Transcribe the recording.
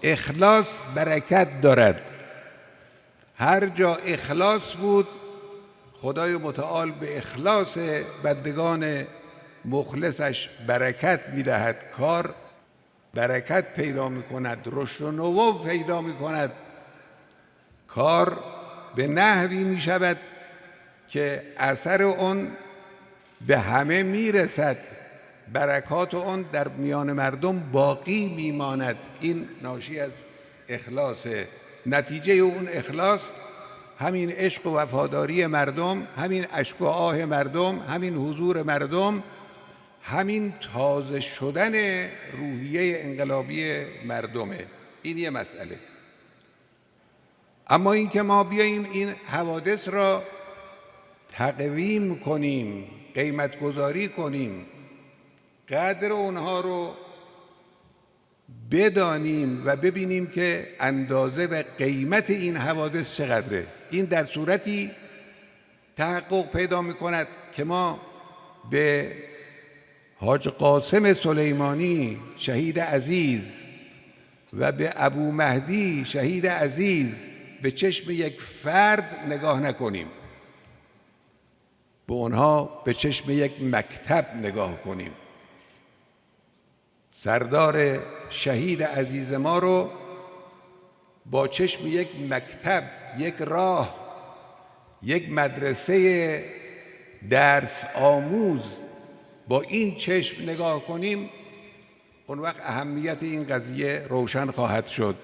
اخلاص برکت دارد. هر جا اخلاص بود خدای متعال به اخلاص بندگان مخلصش برکت می‌دهد. کار برکت پیدا می‌کند، رشد و نمو پیدا می‌کند. کار به نحوی می‌شود که اثر آن به همه میرسد، برکات آن در میان مردم باقی میماند. این ناشی از اخلاصه. نتیجه اون اخلاص همین عشق و وفاداری مردم، همین اشک و آه مردم، همین حضور مردم، همین تازه شدن روحیه انقلابی مردمه. این یه مسئله. اما این که ما بیاییم این حوادث را تقویم کنیم، قیمت گذاری کنیم، قدر اونها رو بدانیم و ببینیم که اندازه و قیمت این حوادث چقدره، این در صورتی تحقق پیدا می کند که ما به حاج قاسم سلیمانی شهید عزیز و به ابو مهدی شهید عزیز به چشم یک فرد نگاه نکنیم، به اونها به چشم یک مکتب نگاه کنیم. سردار شهید عزیز ما رو با چشم یک مکتب، یک راه، یک مدرسه درس آموز با این چشم نگاه کنیم، اون وقت اهمیت این قضیه روشن خواهد شد.